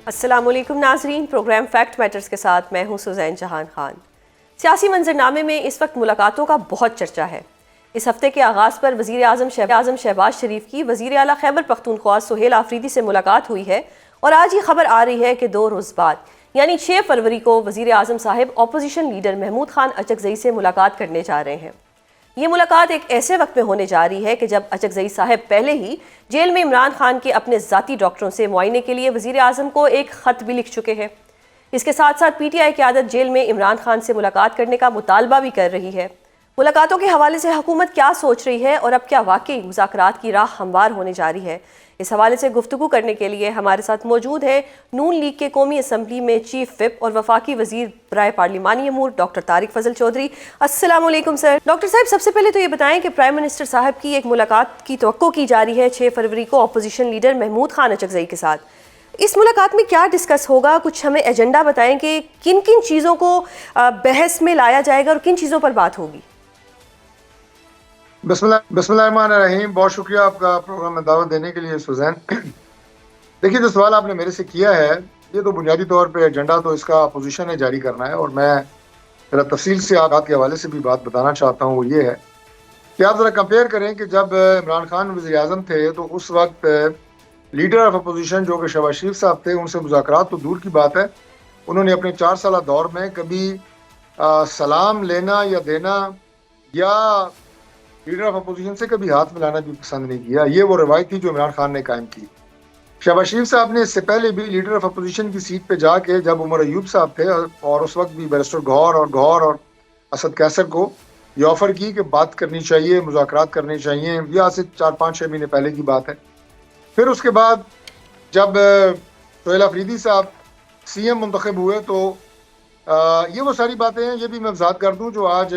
السلام علیکم ناظرین، پروگرام فیکٹ میٹرز کے ساتھ میں ہوں سوزین جہان خان۔ سیاسی منظرنامے میں اس وقت ملاقاتوں کا بہت چرچا ہے۔ اس ہفتے کے آغاز پر وزیر اعظم شہباز شریف کی وزیر اعلیٰ خیبر پختونخوا سہیل آفریدی سے ملاقات ہوئی ہے، اور آج یہ خبر آ رہی ہے کہ 2 روز بعد یعنی 6 فروری کو وزیر اعظم صاحب اپوزیشن لیڈر محمود خان اچکزئی سے ملاقات کرنے جا رہے ہیں۔ یہ ملاقات ایک ایسے وقت میں ہونے جا رہی ہے کہ جب اچکزئی صاحب پہلے ہی جیل میں عمران خان کے اپنے ذاتی ڈاکٹروں سے معائنے کے لیے وزیر اعظم کو ایک خط بھی لکھ چکے ہیں۔ اس کے ساتھ ساتھ پی ٹی آئی قیادت جیل میں عمران خان سے ملاقات کرنے کا مطالبہ بھی کر رہی ہے۔ ملاقاتوں کے حوالے سے حکومت کیا سوچ رہی ہے اور اب کیا واقعی مذاکرات کی راہ ہموار ہونے جا رہی ہے، اس حوالے سے گفتگو کرنے کے لیے ہمارے ساتھ موجود ہے نون لیگ کے قومی اسمبلی میں چیف وپ اور وفاقی وزیر برائے پارلیمانی امور ڈاکٹر طارق فضل چودھری۔ السلام علیکم سر۔ ڈاکٹر صاحب، سب سے پہلے تو یہ بتائیں کہ پرائم منسٹر صاحب کی ایک ملاقات کی توقع کی جا رہی ہے 6 فروری کو اپوزیشن لیڈر محمود خان اچکزئی کے ساتھ۔ اس ملاقات میں کیا ڈسکس ہوگا؟ کچھ ہمیں ایجنڈا بتائیں کہ کن کن چیزوں کو بحث میں لایا جائے گا اور کن چیزوں پر بات ہوگی؟ بسم اللہ الرحمن الرحیم۔ بہت شکریہ آپ کا پروگرام میں دعوت دینے کے لیے سوزین۔ دیکھیے، جو سوال آپ نے میرے سے کیا ہے یہ تو بنیادی طور پہ ایجنڈا تو اس کا اپوزیشن نے جاری کرنا ہے، اور میں ذرا تفصیل سے آغاز کے حوالے سے بھی بات بتانا چاہتا ہوں۔ وہ یہ ہے کہ آپ ذرا کمپیئر کریں کہ جب عمران خان وزیر اعظم تھے تو اس وقت لیڈر آف اپوزیشن جو کہ شہباز شریف صاحب تھے، ان سے مذاکرات تو دور کی بات ہے، انہوں نے اپنے 4 سالہ دور میں کبھی سلام لینا یا دینا یا لیڈر آف اپوزیشن سے کبھی ہاتھ ملانا بھی پسند نہیں کیا۔ یہ وہ روایت تھی جو عمران خان نے قائم کی۔ شہباز شریف صاحب نے اس سے پہلے بھی لیڈر آف اپوزیشن کی سیٹ پہ جا کے، جب عمر ایوب صاحب تھے اور اس وقت بھی بیرسٹر گوہر اور اسد قیصر کو یہ آفر کی کہ بات کرنی چاہیے، مذاکرات کرنے چاہیے۔ یہ آج سے 4-5-6 مہینے پہلے کی بات ہے۔ پھر اس کے بعد جب سہیل آفریدی صاحب سی ایم منتخب ہوئے تو یہ وہ ساری باتیں ہیں، یہ بھی میں وضاحت کر دوں، جو آج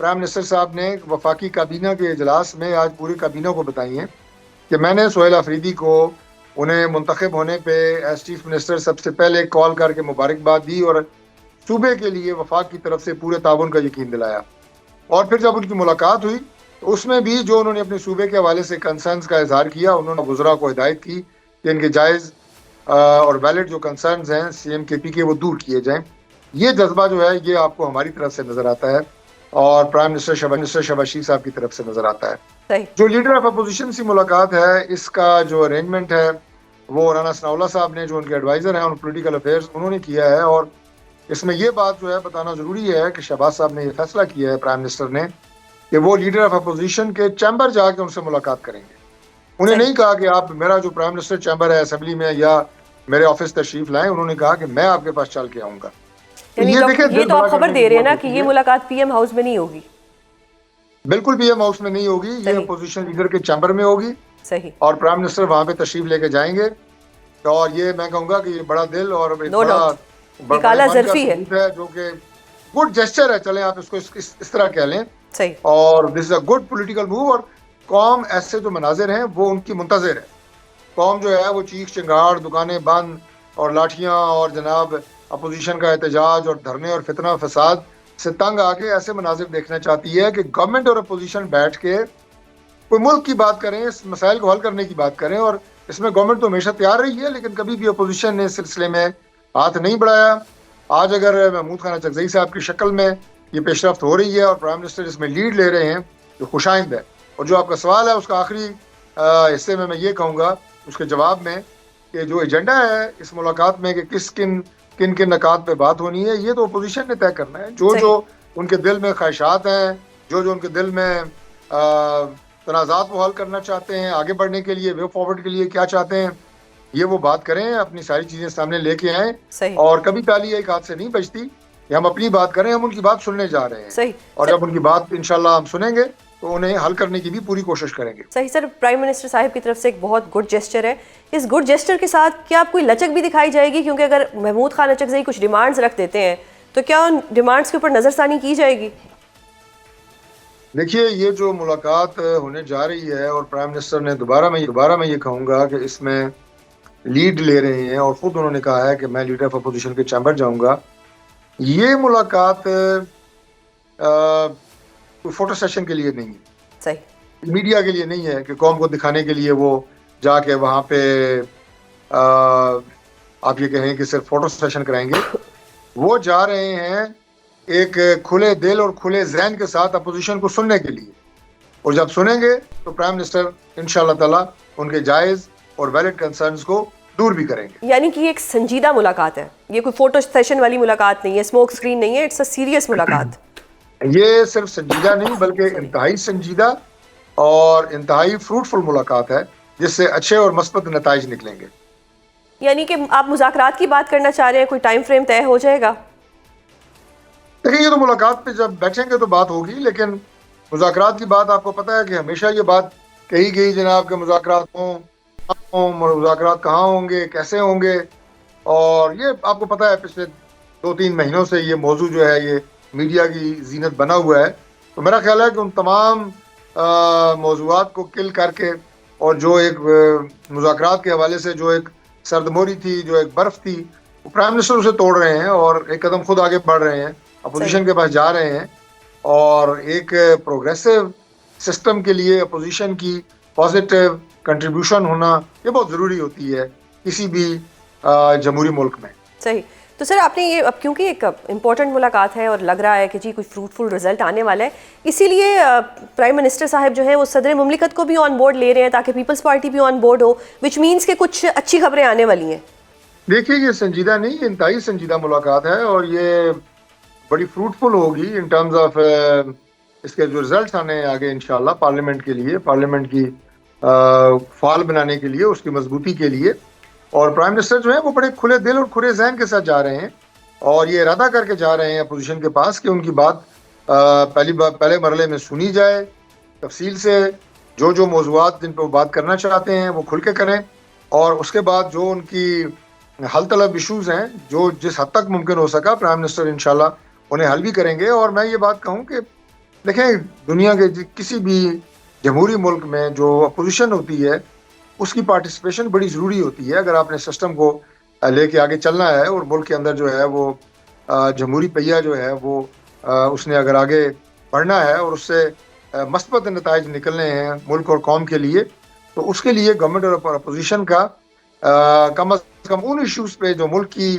پرائم منسٹر صاحب نے وفاقی کابینہ کے اجلاس میں آج پوری کابینہ کو بتائی ہیں کہ میں نے سہیل آفریدی کو انہیں منتخب ہونے پہ ایز چیف منسٹر سب سے پہلے کال کر کے مبارکباد دی اور صوبے کے لیے وفاق کی طرف سے پورے تعاون کا یقین دلایا۔ اور پھر جب ان کی ملاقات ہوئی تو اس میں بھی جو انہوں نے اپنے صوبے کے حوالے سے کنسرنز کا اظہار کیا، انہوں نے وزراء کو ہدایت کی کہ ان کے جائز اور ویلڈ جو کنسرنز ہیں سی ایم کے پی کے وہ دور کیے جائیں۔ یہ جذبہ جو ہے یہ آپ کو ہماری طرف سے نظر آتا ہے اور پرائم منسٹر شہباز شریف صاحب کی طرف سے نظر آتا ہے۔ جو لیڈر آف اپوزیشن سے ملاقات ہے، اس کا جو ارینجمنٹ ہے وہ رانا ثناءاللہ صاحب نے، جو ان کے ایڈوائزر ہیں ان پولیٹیکل افیئرز، انہوں نے کیا ہے۔ اور اس میں یہ بات جو ہے بتانا ضروری ہے کہ شہباز صاحب نے یہ فیصلہ کیا ہے پرائم منسٹر نے کہ وہ لیڈر آف اپوزیشن کے چیمبر جا کے ان سے ملاقات کریں گے۔ انہیں نہیں کہا کہ آپ میرا جو پرائم منسٹر چیمبر ہے اسمبلی میں یا میرے آفس تشریف لائیں، انہوں نے کہا کہ میں آپ کے پاس چل کے آؤں گا۔ یہ تو آپ خبر دے رہے ہیں نا کہ یہ ملاقات پی ایم ہاؤس میں نہیں ہوگی؟ بالکل پی ایم ہاؤس میں نہیں ہوگی، یہ اپوزیشن لیڈر کے چیمبر میں ہوگی۔ صحیح۔ اور پرائم منسٹر وہاں پہ تشریف لے کے جائیں گے، اور یہ میں کہوں گا کہ یہ بڑا دل اور بڑا ظرفی ہے، جو کہ گڈ جسچر ہے، چلیں آپ اس کو اس طرح کہہ لیں۔ صحیح۔ اور دس از اے گڈ پولیٹیکل موو، اور قوم ایسے جو مناظر ہیں وہ ان کی منتظر ہے۔ قوم جو ہے وہ چیخ چنگاڑ، دکانیں بند اور لاٹھیاں اور جناب اپوزیشن کا احتجاج اور دھرنے اور فتنہ فساد سے تنگ آ کے ایسے مناظر دیکھنا چاہتی ہے کہ گورنمنٹ اور اپوزیشن بیٹھ کے کوئی ملک کی بات کریں، اس مسائل کو حل کرنے کی بات کریں۔ اور اس میں گورنمنٹ تو ہمیشہ تیار رہی ہے، لیکن کبھی بھی اپوزیشن نے اس سلسلے میں ہاتھ نہیں بڑھایا۔ آج اگر محمود خان اچکزئی صاحب کی شکل میں یہ پیش رفت ہو رہی ہے اور پرائم منسٹر اس میں لیڈ لے رہے ہیں جو خوش آئند ہے۔ اور جو آپ کا سوال ہے اس کا آخری حصے میں یہ کہوں گا اس کے جواب میں کہ جو ایجنڈا ہے اس ملاقات میں کہ کن نکات پہ بات ہونی ہے، یہ تو اپوزیشن نے طے کرنا ہے۔ جو ان کے دل میں خواہشات ہیں، جو ان کے دل میں تنازعات وہ حل کرنا چاہتے ہیں، آگے بڑھنے کے لیے، وے فارورڈ کے لیے کیا چاہتے ہیں، یہ وہ بات کریں، اپنی ساری چیزیں سامنے لے کے آئیں۔ اور کبھی تالی ایک ہاتھ سے نہیں بجتی کہ ہم اپنی بات کریں، ہم ان کی بات سننے جا رہے ہیں، اور جب ان کی بات انشاءاللہ ہم سنیں گے تو انہیں حل کرنے کی بھی پوری کوشش کریں گے۔ صحیح سر، پرائم منسٹر صاحب کی طرف سے ایک بہت گڈ جیسچر ہے۔ اس گڈ جیسچر کے ساتھ کیا آپ کوئی لچک بھی دکھائی جائے گی؟ کیونکہ اگر محمود خان اچکزئی کچھ ڈیمانڈز رکھ دیتے ہیں تو کیا ان ڈیمانڈز کے اوپر نظر ثانی کی جائے گی؟ دیکھیے، یہ جو ملاقات ہونے جا رہی ہے اور پرائم منسٹر نے دوبارہ میں یہ کہوں گا کہ اس میں لیڈ لے رہے ہیں اور خود انہوں نے کہا ہے کہ میں لیڈر آف اپوزیشن کے چیمبر جاؤں گا۔ یہ ملاقات فوٹو سیشن کے لیے نہیں ہے، صحیح، میڈیا کے لیے نہیں ہے کہ قوم کو دکھانے کے لیے وہ جا کے وہاں پہ آپ یہ کہیں کہ صرف فوٹو سیشن کرائیں گے. وہ جا رہے ہیں ایک کھلے دل اور کھلے ذہن کے ساتھ اپوزیشن کو سننے کے لیے, اور جب سنیں گے تو پرائم منسٹر انشاءاللہ تعالیٰ ان کے جائز اور ویلڈ کنسرنز کو دور بھی کریں گے. یعنی کہ یہ ایک سنجیدہ ملاقات ہے, یہ کوئی فوٹو سیشن والی ملاقات نہیں ہے, اسموک اسکرین نہیں ہے, اٹس اے سیریس ملاقات. یہ صرف سنجیدہ نہیں بلکہ انتہائی سنجیدہ اور انتہائی فروٹفل ملاقات ہے, جس سے اچھے اور مثبت نتائج نکلیں گے. یعنی کہ آپ مذاکرات کی بات کرنا چاہ رہے ہیں, کوئی ٹائم فریم طے ہو جائے گا؟ دیکھیں یہ تو ملاقات پہ جب بیٹھیں گے تو بات ہوگی, لیکن مذاکرات کی بات آپ کو پتہ ہے کہ ہمیشہ یہ بات کہی گئی جناب کہ مذاکرات ہوں, مذاکرات کہاں ہوں گے, کیسے ہوں گے, اور یہ آپ کو پتہ ہے پچھلے 2-3 مہینوں سے یہ موضوع جو ہے یہ میڈیا کی زینت بنا ہوا ہے. تو میرا خیال ہے کہ ان تمام موضوعات کو کل کر کے, اور جو ایک مذاکرات کے حوالے سے جو ایک سردموری تھی, جو ایک برف تھی, وہ پرائم منسٹر اسے توڑ رہے ہیں اور ایک قدم خود آگے بڑھ رہے ہیں, اپوزیشن کے پاس جا رہے ہیں, اور ایک پروگریسو سسٹم کے لیے اپوزیشن کی پازیٹیو کنٹریبیوشن ہونا یہ بہت ضروری ہوتی ہے کسی بھی جمہوری ملک میں. صحیح. تو سر آپ نے یہ, اب کیونکہ ایک امپورٹنٹ ملاقات ہے اور لگ رہا ہے کہ جی کوئی فروٹفل رزلٹ آنے والا ہے, اسی لیے پرائم منسٹر صاحب جو ہیں وہ صدر مملکت کو بھی آن بورڈ لے رہے ہیں تاکہ پیپلز پارٹی بھی on board who, which means کہ کچھ اچھی خبریں آنے والی ہیں. دیکھیے یہ سنجیدہ نہیں, یہ انتہائی سنجیدہ ملاقات ہے, اور یہ بڑی فروٹفل ہوگی ان ٹرمز آف اس کے جو رزلٹس آنے ہیں آگے انشاءاللہ پارلیمنٹ کے لیے, پارلیمنٹ کی فعال بنانے کے لیے, اس کی مضبوطی کے لیے. اور پرائم منسٹر جو ہیں وہ بڑے کھلے دل اور کھلے ذہن کے ساتھ جا رہے ہیں, اور یہ ارادہ کر کے جا رہے ہیں اپوزیشن کے پاس کہ ان کی بات پہلے مرحلے میں سنی جائے تفصیل سے, جو موضوعات جن پہ وہ بات کرنا چاہتے ہیں وہ کھل کے کریں, اور اس کے بعد جو ان کی حل طلب ایشوز ہیں جو جس حد تک ممکن ہو سکا پرائم منسٹر انشاءاللہ انہیں حل بھی کریں گے. اور میں یہ بات کہوں کہ دیکھیں دنیا کے کسی بھی جمہوری ملک میں جو اپوزیشن ہوتی ہے اس کی پارٹیسپیشن بڑی ضروری ہوتی ہے, اگر آپ نے سسٹم کو لے کے آگے چلنا ہے اور ملک کے اندر جو ہے وہ جمہوری پہیہ جو ہے وہ اس نے اگر آگے بڑھنا ہے اور اس سے مثبت نتائج نکلنے ہیں ملک اور قوم کے لیے, تو اس کے لیے گورنمنٹ اور اپوزیشن کا کم از کم ان ایشوز پہ جو ملک کی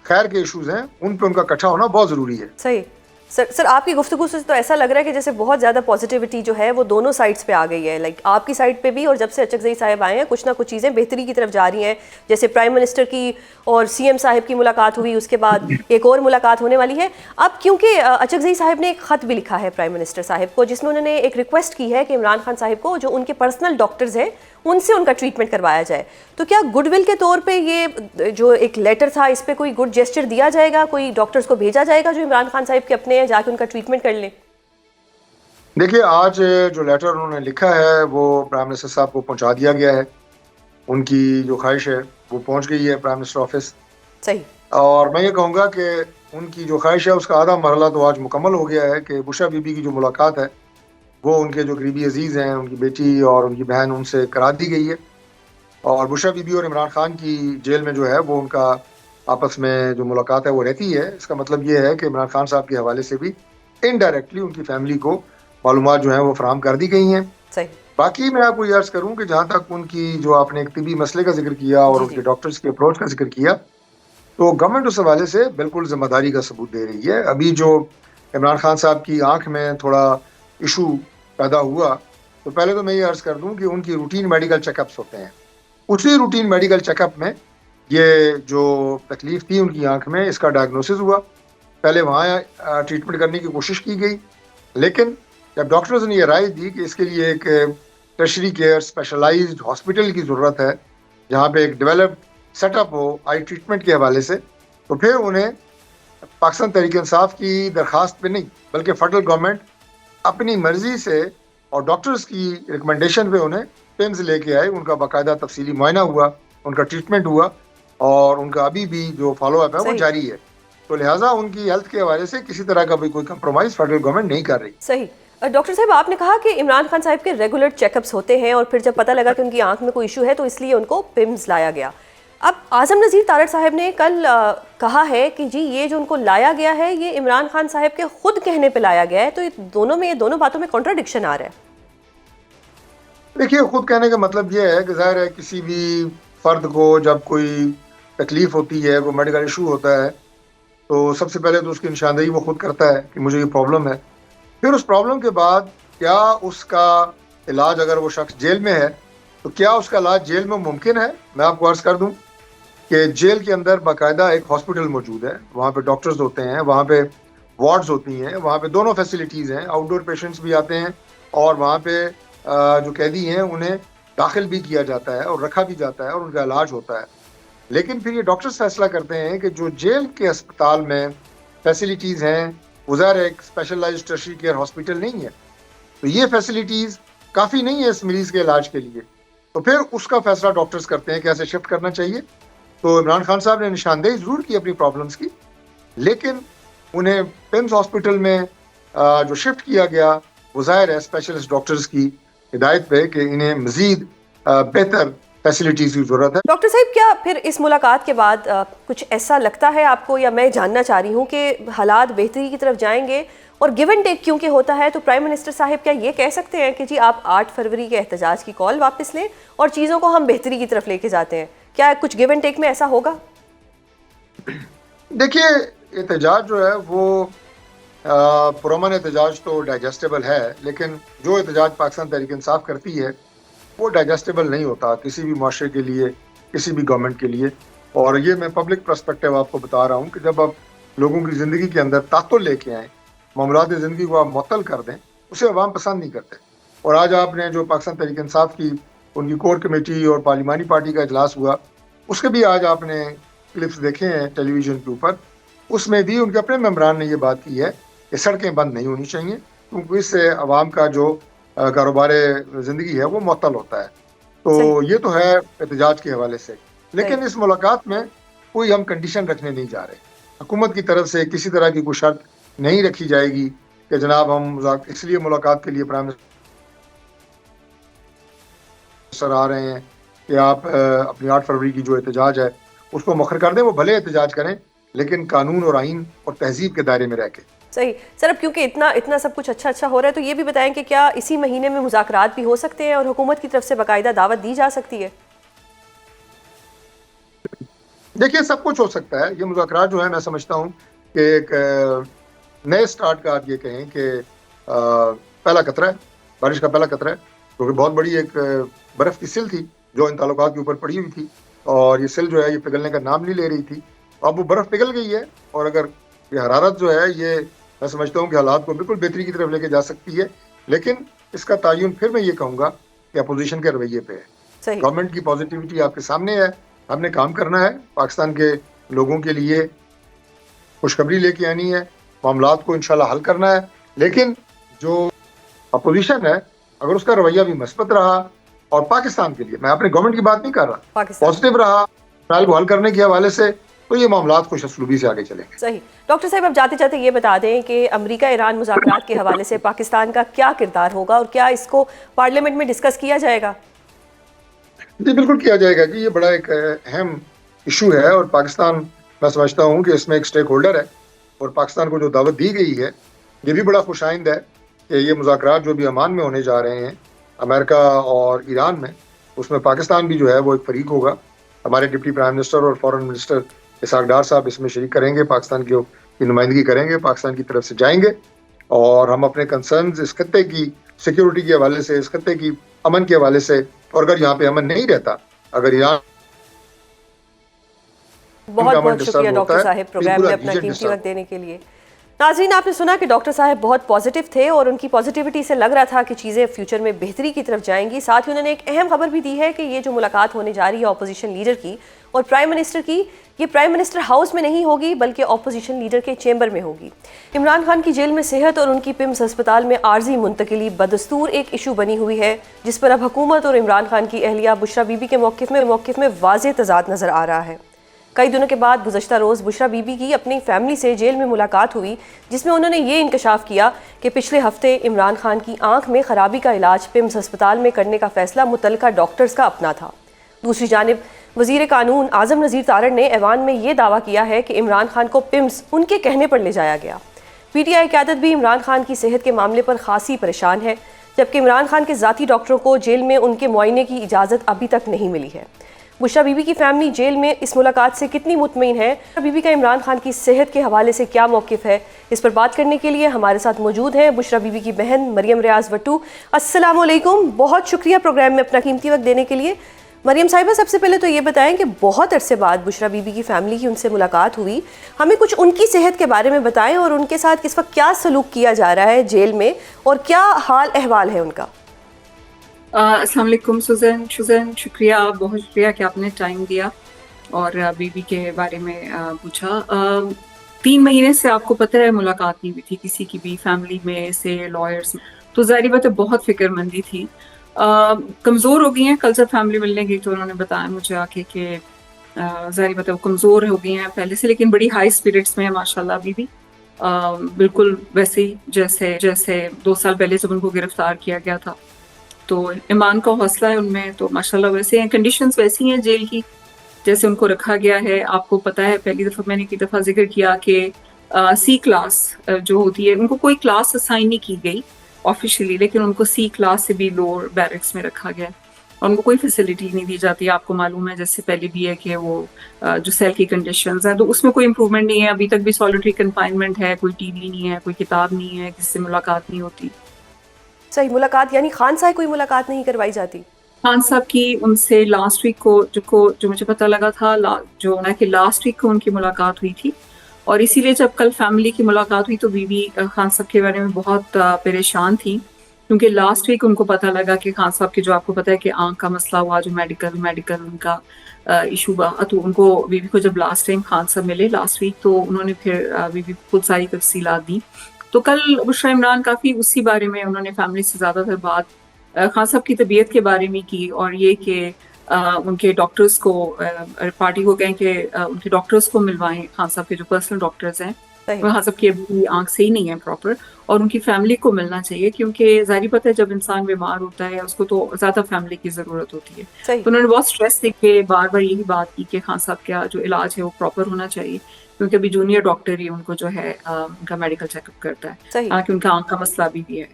خیر کے ایشوز ہیں ان پہ ان کا اکٹھا ہونا بہت ضروری ہے. صحیح. سر آپ کی گفتگو سے تو ایسا لگ رہا ہے کہ جیسے بہت زیادہ پازیٹیوٹی جو ہے وہ دونوں سائڈس پہ آ گئی ہے, لائک آپ کی سائڈ پہ بھی, اور جب سے اچکزئی صاحب آئے ہیں کچھ نہ کچھ چیزیں بہتری کی طرف جا رہی ہیں. جیسے پرائم منسٹر کی اور سی ایم صاحب کی ملاقات ہوئی, اس کے بعد ایک اور ملاقات ہونے والی ہے. اب کیونکہ اچکزئی صاحب نے ایک خط بھی لکھا ہے پرائم منسٹر صاحب کو, جس میں انہوں نے ایک ریکویسٹ کی ہے کہ عمران خان صاحب کو جو ان کے پرسنل ڈاکٹرز ہیں ان سے ان کا ٹریٹمنٹ کروایا جائے. تو کیا گڈ ول کے طور پہ یہ جو ایک لیٹر تھا اس پہ کوئی گڈ جیسچر دیا جائے گا, کوئی ڈاکٹرز کو بھیجا جائے گا جو عمران خان صاحب کے اپنے ہیں, جا کے ان کا ٹریٹمنٹ کر لیں؟ دیکھیے آج جو لیٹر انہوں نے لکھا ہے وہ پرائم منسٹر صاحب کو پہنچا دیا گیا ہے, ان کی جو خواہش ہے وہ پہنچ گئی ہے پرائم منسٹر آفس. صحیح. اور میں یہ کہوں گا کہ ان کی جو خواہش ہے اس کا آدھا مرحلہ تو آج مکمل ہو گیا ہے کہ بشرا بی بی کی جو ملاقات ہے وہ ان کے جو قریبی عزیز ہیں, ان کی بیٹی اور ان کی بہن, ان سے کرا دی گئی ہے. اور بشرا بی بی اور عمران خان کی جیل میں جو ہے وہ ان کا آپس میں جو ملاقات ہے وہ رہتی ہے. اس کا مطلب یہ ہے کہ عمران خان صاحب کے حوالے سے بھی انڈائریکٹلی ان کی فیملی کو معلومات جو ہیں وہ فراہم کر دی گئی ہیں. صحیح. باقی میں آپ کو یہ عرض کروں کہ جہاں تک ان کی جو آپ نے ایک طبی مسئلے کا ذکر کیا اور ان کے ڈاکٹرز کے اپروچ کا ذکر کیا, تو گورنمنٹ اس حوالے سے بالکل ذمہ داری کا ثبوت دے رہی ہے. ابھی جو عمران خان صاحب کی آنکھ میں تھوڑا ایشو پیدا ہوا, تو پہلے تو میں یہ عرض کر دوں کہ ان کی روٹین میڈیکل چیک اپس ہوتے ہیں. اسی روٹین میڈیکل چیک اپ میں یہ جو تکلیف تھی ان کی آنکھ میں اس کا ڈائگنوسس ہوا. پہلے وہاں ٹریٹمنٹ کرنے کی کوشش کی گئی, لیکن جب ڈاکٹرز نے یہ رائے دی کہ اس کے لیے ایک ٹرشری کیئر اسپیشلائزڈ ہاسپٹل کی ضرورت ہے جہاں پہ ایک ڈیولپڈ سیٹ اپ ہو آئی ٹریٹمنٹ کے حوالے سے, تو پھر انہیں پاکستان تحریک انصاف کی درخواست پہ نہیں بلکہ فیڈرل گورنمنٹ اپنی مرضی سے اور ڈاکٹرز کی ریکمنڈیشن پہ انہیں پمز لے کے آئے. ان کا باقاعدہ تفصیلی معائنہ ہوا, ان کا ٹریٹمنٹ ہوا, اور ان کا ابھی بھی جو فالو اپ ہے وہ جاری ہے. تو لہٰذا ان کی ہیلتھ کے حوالے سے کسی طرح کا بھی کوئی کمپرومائز فیڈرل گورنمنٹ نہیں کر رہی. صحیح. ڈاکٹر صاحب آپ نے کہا کہ عمران خان صاحب کے ریگولر چیک اپس ہوتے ہیں, اور پھر جب پتہ لگا کہ ان کی آنکھ میں کوئی ایشو ہے تو اس لیے ان کو پمز لایا گیا. اب اعظم نذیر تارڑ صاحب نے کل کہا ہے کہ جی یہ جو ان کو لایا گیا ہے یہ عمران خان صاحب کے خود کہنے پہ لایا گیا ہے, تو یہ دونوں باتوں میں کنٹراڈکشن آ رہا ہے. دیکھیے خود کہنے کا مطلب یہ ہے کہ ظاہر ہے کسی بھی فرد کو جب کوئی تکلیف ہوتی ہے، کوئی میڈیکل ایشو ہوتا ہے، تو سب سے پہلے تو اس کی نشاندہی وہ خود کرتا ہے کہ مجھے یہ پرابلم ہے. پھر اس پرابلم کے بعد کیا اس کا علاج، اگر وہ شخص جیل میں ہے تو کیا اس کا علاج جیل میں ممکن ہے؟ میں آپ کو عرض کر دوں کہ جیل کے اندر باقاعدہ ایک ہاسپٹل موجود ہے، وہاں پہ ڈاکٹرز ہوتے ہیں، وہاں پہ وارڈز ہوتی ہیں، وہاں پہ دونوں فیسلٹیز ہیں، آؤٹ ڈور پیشنٹس بھی آتے ہیں اور وہاں پہ جو قیدی ہیں انہیں داخل بھی کیا جاتا ہے اور رکھا بھی جاتا ہے اور ان کا علاج ہوتا ہے. لیکن پھر یہ ڈاکٹرز فیصلہ کرتے ہیں کہ جو جیل کے اسپتال میں فیسلٹیز ہیں وہ ظاہر ایک اسپیشلائزڈ ٹرشری کیئر ہاسپٹل نہیں ہے، تو یہ فیسلٹیز کافی نہیں ہے اس مریض کے علاج کے لیے. تو پھر اس کا فیصلہ ڈاکٹرز کرتے ہیں کہ ایسے شفٹ کرنا چاہیے. تو عمران خان صاحب نے نشاندہی ضرور کی اپنی پرابلمس کی، لیکن انہیں پمس ہاسپٹل میں جو شفٹ کیا گیا وہ ظاہر ہے اسپیشلسٹ ڈاکٹرز کی ہدایت پہ کہ انہیں مزید بہتر فیسلٹیز کی ضرورت ہے. ڈاکٹر صاحب، کیا پھر اس ملاقات کے بعد کچھ ایسا لگتا ہے آپ کو، یا میں جاننا چاہ رہی ہوں کہ حالات بہتری کی طرف جائیں گے؟ اور گیو اینڈ ٹیک کیونکہ ہوتا ہے تو پرائم منسٹر صاحب کیا یہ کہہ سکتے ہیں کہ جی آپ 8 فروری کے احتجاج کی کال واپس لیں اور چیزوں کو ہم بہتری کی طرف لے کے جاتے ہیں؟ کیا کچھ گیو اینڈ ٹیک میں ایسا ہوگا؟ دیکھیے، احتجاج جو ہے وہ پرامن احتجاج تو ڈائجسٹیبل ہے، لیکن جو احتجاج پاکستان تحریک انصاف کرتی ہے وہ ڈائجسٹیبل نہیں ہوتا کسی بھی معاشرے کے لیے، کسی بھی گورنمنٹ کے لیے. اور یہ میں پبلک پرسپیکٹیو آپ کو بتا رہا ہوں کہ جب آپ لوگوں کی زندگی کے اندر تعطل لے کے آئیں، معاملات زندگی کو آپ معطل کر دیں، اسے عوام پسند نہیں کرتے. اور آج آپ نے جو پاکستان تحریک انصاف کی ان کی کور کمیٹی اور پارلیمانی پارٹی کا اجلاس ہوا، اس کے بھی آج آپ نے کلپس دیکھے ہیں ٹیلی ویژن کے اوپر، اس میں بھی ان کے اپنے ممبران نے یہ بات کی ہے کہ سڑکیں بند نہیں ہونی چاہیے، کیونکہ اس سے عوام کا جو کاروبار زندگی ہے وہ معطل ہوتا ہے. تو یہ تو ہے احتجاج کے حوالے سے. لیکن اس ملاقات میں کوئی ہم کنڈیشن رکھنے نہیں جا رہے. حکومت کی طرف سے کسی طرح کی کوئی شرط نہیں رکھی جائے گی کہ جناب ہم اس لیے ملاقات کے لیے پرائم منسٹر آ رہے ہیں کہ آپ اپنی 8 فروری کی جو احتجاج ہے اس کو مؤخر کر دیں. وہ بھلے احتجاج کریں لیکن قانون اور آئین اور تہذیب کے دائرے میں رہ کے. صحیح سر. اب کیونکہ اتنا سب کچھ اچھا ہو رہا ہے تو یہ بھی بتائیں کہ کیا اسی مہینے میں مذاکرات بھی ہو سکتے ہیں اور حکومت کی طرف سے باقاعدہ دعوت دی جا سکتی ہے؟ دیکھیے، سب کچھ ہو سکتا ہے. یہ مذاکرات جو ہے میں سمجھتا ہوں کہ ایک نئے سٹارٹ کا آپ یہ کہیں کہ پہلا قطرہ ہے، بارش کا پہلا قطرہ ہے، کیونکہ بہت بڑی ایک برف کی سل تھی جو ان تعلقات کے اوپر پڑی ہوئی تھی، اور یہ سل جو ہے یہ پگھلنے کا نام نہیں لے رہی تھی. اب وہ برف پگھل گئی ہے، اور اگر یہ حرارت جو ہے یہ میں سمجھتا ہوں کہ حالات کو بالکل بہتری کی طرف لے کے جا سکتی ہے. لیکن اس کا تعین پھر میں یہ کہوں گا کہ اپوزیشن کے رویے پہ ہے. گورنمنٹ کی پازیٹیوٹی آپ کے سامنے ہے، ہم نے کام کرنا ہے، پاکستان کے لوگوں کے لیے خوشخبری لے کے آنی ہے، معاملات کو انشاءاللہ حل کرنا ہے. لیکن جو اپوزیشن ہے اگر اس کا رویہ بھی مثبت رہا اور پاکستان کے لیے، میں اپنے گورنمنٹ کی بات نہیں کر رہا، پازیٹیو رہا مسائل کو حل کرنے کے حوالے سے، تو یہ معاملات خوش اسلوبی سے آگے چلیں گے. صحیح. ڈاکٹر صاحب، اب جاتے جاتے یہ بتا دیں کہ امریکہ ایران مذاکرات کے حوالے سے پاکستان کا کیا کردار ہوگا اور کیا اس کو پارلیمنٹ میں ڈسکس کیا جائے گا؟ جی بالکل کیا جائے گا. یہ بڑا ایک اہم ایشو ہے اور پاکستان میں سمجھتا ہوں کہ اس میں ایک سٹیک ہولڈر ہے، اور پاکستان کو جو دعوت دی گئی ہے یہ بھی بڑا خوش آئند ہے کہ یہ مذاکرات جو بھی عمان میں ہونے جا رہے ہیں امریکہ اور ایران میں، اس میں پاکستان بھی جو ہے وہ ایک فریق ہوگا. ہمارے ڈپٹی پرائم منسٹر اور فارن منسٹر اسحاق ڈار صاحب اس میں شریک کریں گے، پاکستان کی نمائندگی کریں گے، پاکستان کی طرف سے جائیں گے، اور ہم اپنے کنسرنز اس خطے کی سیکیورٹی کے حوالے سے، اس خطے کی امن کے حوالے سے، اور اگر یہاں پہ امن نہیں رہتا، اگر ایران بہت شکریہ ڈاکٹر صاحب پروگرام میں اپنا قیمتی وقت دینے کے لیے. ناظرین، آپ نے سنا کہ ڈاکٹر صاحب بہت پازیٹیو تھے اور ان کی پازیٹیوٹی سے لگ رہا تھا کہ چیزیں فیوچر میں بہتری کی طرف جائیں گی. ساتھ ہی انہوں نے ایک اہم خبر بھی دی ہے کہ یہ جو ملاقات ہونے جا رہی ہے اپوزیشن لیڈر کی اور پرائم منسٹر کی، یہ پرائم منسٹر ہاؤس میں نہیں ہوگی بلکہ اپوزیشن لیڈر کے چیمبر میں ہوگی. عمران خان کی جیل میں صحت اور ان کی پمس ہسپتال میں عارضی منتقلی بدستور ایک ایشو بنی ہوئی ہے، جس پر اب حکومت اور عمران خان کی اہلیہ بشرا بی بی کے موقف میں واضح تضاد نظر آ رہا ہے. کئی دنوں کے بعد گزشتہ روز بشرا بی بی کی اپنی فیملی سے جیل میں ملاقات ہوئی، جس میں انہوں نے یہ انکشاف کیا کہ پچھلے ہفتے عمران خان کی آنکھ میں خرابی کا علاج پمس ہسپتال میں کرنے کا فیصلہ متعلقہ ڈاکٹرز کا اپنا تھا. دوسری جانب وزیر قانون اعظم نذیر تارڑ نے ایوان میں یہ دعویٰ کیا ہے کہ عمران خان کو پمس ان کے کہنے پر لے جایا گیا. پی ٹی آئی قیادت بھی عمران خان کی صحت کے معاملے پر خاصی پریشان ہے، جبکہ عمران خان کے ذاتی ڈاکٹروں کو جیل میں ان کے معائنے کی اجازت ابھی تک نہیں ملی ہے. بشرا بی بی کی فیملی جیل میں اس ملاقات سے کتنی مطمئن ہے؟ بشرا بی بی کا عمران خان کی صحت کے حوالے سے کیا موقف ہے؟ اس پر بات کرنے کے لیے ہمارے ساتھ موجود ہیں بشرا بی بی کی بہن مریم ریاض وٹو۔ السلام علیکم، بہت شکریہ پروگرام میں اپنا قیمتی وقت دینے کے لیے۔ مریم صاحبہ، سب سے پہلے تو یہ بتائیں کہ بہت عرصے بعد بشرا بی بی کی فیملی کی ان سے ملاقات ہوئی، ہمیں کچھ ان کی صحت کے بارے میں بتائیں اور ان کے ساتھ اس وقت کیا سلوک کیا جا رہا ہے جیل میں اور کیا حال احوال ہے ان کا؟ السلام علیکم سوزن، شکریہ، بہت شکریہ کہ آپ نے ٹائم دیا اور بی بی کے بارے میں پوچھا۔ 3 مہینے سے آپ کو پتہ ہے ملاقات نہیں ہوئی تھی کسی کی بھی فیملی میں سے، لائرس، تو ظاہری بات ہے بہت فکر مندی تھی۔ کمزور ہو گئی ہیں، کل جب فیملی ملنے گئی تو انہوں نے بتایا مجھے آ کے کہ ظاہری بات ہے وہ کمزور ہو گئی ہیں پہلے سے، لیکن بڑی ہائی اسپرٹس میں ہے ماشاء اللہ ابھی بھی، بالکل ویسے ہی جیسے 2 سال پہلے جب ان کو گرفتار کیا گیا تھا۔ تو ایمان کا حوصلہ ہے ان میں، تو ماشاءاللہ ویسے ہیں، کنڈیشنز ویسی ہیں جیل کی جیسے ان کو رکھا گیا ہے۔ آپ کو پتہ ہے پہلی دفعہ میں نے ایک دفعہ ذکر کیا کہ سی کلاس جو ہوتی ہے، ان کو کوئی کلاس اسائن نہیں کی گئی آفیشیلی، لیکن ان کو سی کلاس سے بھی لوور بیرکس میں رکھا گیا اور ان کو کوئی فیسلٹی نہیں دی جاتی۔ آپ کو معلوم ہے جیسے پہلے بھی ہے کہ وہ جو سیل کی کنڈیشنز ہیں تو اس میں کوئی امپروومنٹ نہیں ہے، ابھی تک بھی سالٹری کنفائنمنٹ ہے، کوئی ٹی وی نہیں ہے، کوئی کتاب نہیں ہے، کسی سے ملاقات نہیں ہوتی۔ صحیح، ملاقات یعنی خان صاحب کوئی ملاقات نہیں کروائی جاتی؟ خان صاحب کی ان سے لاسٹ ویک کو جو مجھے پتہ لگا تھا جو نا کہ لاسٹ ویک کو ان کی ملاقات ہوئی تھی، اور اسی لیے جب کل فیملی کی ملاقات ہوئی تو بی بی خان صاحب کے بارے میں بہت پریشان تھی، کیونکہ لاسٹ ویک ان کو پتہ لگا کہ خان صاحب کے جو آپ کو پتہ ہے کہ آنکھ کا مسئلہ ہوا، جو میڈیکل ان کا ایشو ہوا، تو ان کو بی بی کو جب لاسٹ ٹائم خان صاحب ملے لاسٹ ویک تو انہوں نے پھر بی بی کو خود ساری تفصیلات دی۔ تو کل بشرا عمران کافی اسی بارے میں انہوں نے فیملی سے زیادہ تر بات خان صاحب کی طبیعت کے بارے میں کی، اور یہ کہ ان کے ڈاکٹرز کو پارٹی کو کہیں کہ ان کے ڈاکٹرز کو ملوائیں، خان صاحب کے جو پرسنل ڈاکٹرز ہیں، خان صاحب کی ابھی آنکھ صحیح نہیں ہے پراپر، اور ان کی فیملی کو ملنا چاہیے، کیونکہ ظاہری پتہ ہے جب انسان بیمار ہوتا ہے اس کو تو زیادہ فیملی کی ضرورت ہوتی ہے۔ تو انہوں نے بہت اسٹریس دے کے بار بار یہی بات کی کہ خان صاحب کا جو علاج ہے وہ پراپر ہونا چاہیے، کیونکہ ابھی جونیئر ڈاکٹر ہی ان کو جو ہے ان کا میڈیکل چیک اپ کرتا ہے، حالانکہ ان کا آنکھ کا مسئلہ بھی ہے۔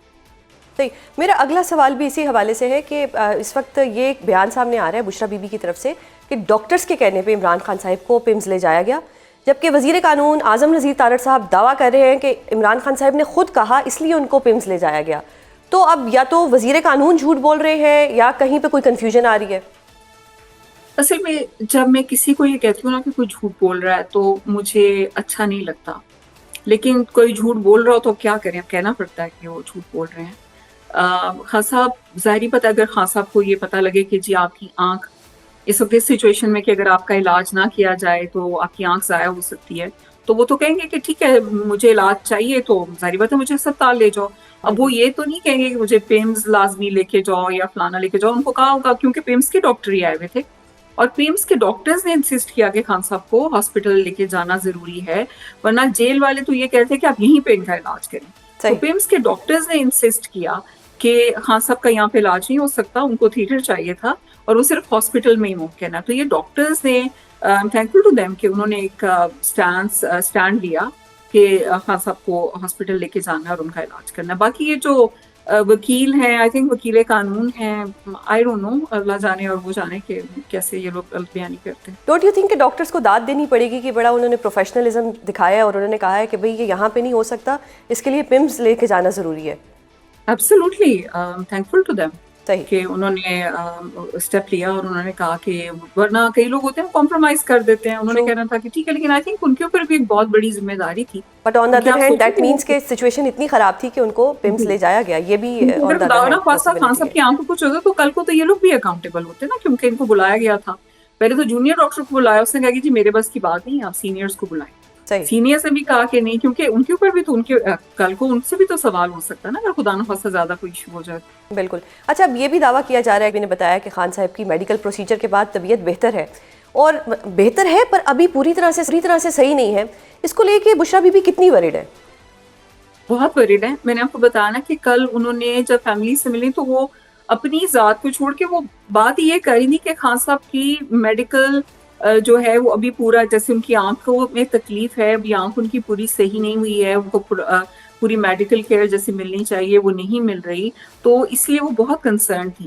میرا اگلا سوال بھی اسی حوالے سے ہے کہ اس وقت یہ ایک بیان سامنے آ رہا ہے بشرا بی بی کی طرف سے کہ ڈاکٹرز کے کہنے پہ عمران خان صاحب کو پمز لے جایا گیا، جبکہ وزیر قانون اعظم نذیر تارڑ صاحب دعویٰ کر رہے ہیں کہ عمران خان صاحب نے خود کہا اس لیے ان کو پمز لے جایا گیا۔ تو اب یا تو وزیر قانون جھوٹ بول رہے ہیں یا کہیں پہ کوئی کنفیوژن آ رہی ہے؟ اصل میں جب میں کسی کو یہ کہتی ہوں نا کہ کوئی جھوٹ بول رہا ہے تو مجھے اچھا نہیں لگتا، لیکن کوئی جھوٹ بول رہا ہو تو کیا کریں، اب کہنا پڑتا ہے کہ وہ جھوٹ بول رہے ہیں۔ خان صاحب ظاہری پتہ اگر خان صاحب کو یہ پتہ لگے کہ جی آپ کی آنکھ اس وقت اس سچویشن میں کہ اگر آپ کا علاج نہ کیا جائے تو آپ کی آنکھ ضائع ہو سکتی ہے، تو وہ تو کہیں گے کہ ٹھیک ہے مجھے علاج چاہیے تو ظاہری بات ہے مجھے اسپتال لے جاؤ۔ اب وہ یہ تو نہیں کہیں گے کہ مجھے پیمز لازمی لے کے جاؤ یا فلانا لے کے جاؤ، ان کو کہا ہوگا کیونکہ پیمز کے ڈاکٹر ہی آئے ہوئے تھے، اور پیمز کے ڈاکٹرز نے انسسٹ کیا کہ خان صاحب کو ہاسپٹل لے کے جانا ضروری ہے، ورنہ جیل والے تو یہ کہتے ہیں کہ آپ یہیں پہ ان کا علاج کریں۔ تو پیمز کے ڈاکٹرز نے انسسٹ کیا کہ خان صاحب کا یہاں پہ علاج نہیں ہو سکتا، ان کو تھیٹر چاہیے تھا اور وہ صرف ہاسپٹل میں ہی ممکن ہے۔ تو یہ ڈاکٹرز نے تھینکفل ٹو دیم کہ انہوں نے ایک اسٹینڈ لیا کہ خان صاحب کو ہاسپٹل لے کے جانا ہے اور ان کا علاج کرنا ہے۔ باقی یہ جو وکیل ہیں، آئی تھنک وکیل قانون ہیں، آئی ڈونٹ نو، اللہ جانے اور وہ جانے کہ کیسے یہ لوگ بیانی کرتے ہیں۔ ڈونٹ یو تھنک کہ ڈاکٹرز کو داد دینی پڑے گی کہ بڑا انہوں نے پروفیشنلزم دکھایا ہے اور انہوں نے کہا ہے کہ بھئی یہ یہاں پہ نہیں ہو سکتا، اس کے لیے پمز لے کے جانا ضروری ہے؟ ایبسلیوٹلی تھینکفل ٹو دیم کہ انہوں نے اسٹیپ لیا اور انہوں نے کہا کہ ورنہ کئی لوگ ہوتے ہیں کمپرومائز کر دیتے ہیں، انہوں نے کہنا تھا کہ ٹھیک ہے، لیکن آئی تھنک ان کے اوپر بھی ایک بہت بڑی ذمہ داری تھی۔ But on the other hand that means کہ سچویشن اتنی خراب تھی کہ ان کو پمز لے جایا گیا، یہ بھی اگر خدا نہ خواستہ خان صاحب کی آنکھ کو کچھ ہوتا تو کل کو تو یہ لوگ بھی اکاؤنٹیبل ہوتے نا، کیونکہ ان کو بلایا گیا تھا۔ پہلے تو جونیئر ڈاکٹر کو بلایا، اس نے کہا کہ جی میرے بس کی بات نہیں، آپ سینئرز کو بلائیں۔ سینئرز نے بھی کہا کہ نہیں، کیونکہ ان کے اوپر بھی تو ان کے کل کو ان سے بھی تو سوال ہو سکتا ہے نا اگر خدا نہ خواستہ زیادہ کوئی ایشو ہو جائے۔ بالکل۔ اچھا، اب یہ بھی دعویٰ کیا جا رہا ہے، میں نے بتایا کہ خان صاحب کی میڈیکل پروسیجر کے بعد طبیعت بہتر ہے، اور بہتر ہے پر ابھی پوری طرح سے صحیح نہیں ہے، اس کو لے کے بشرا بی بی کتنی ورڈ ہے؟ بہت ورڈ ہے۔ میں نے آپ کو بتایا نا کہ کل انہوں نے جب فیملی سے ملی تو وہ اپنی ذات کو چھوڑ کے وہ بات یہ کر رہی تھی کہ خان صاحب کی میڈیکل جو ہے وہ ابھی پورا، جیسے ان کی آنکھ کو میں تکلیف ہے، ابھی آنکھ ان کی پوری صحیح نہیں ہوئی ہے، ان کو پوری میڈیکل کیئر جیسے ملنی چاہیے وہ نہیں مل رہی، تو اس لیے وہ بہت کنسرن تھی۔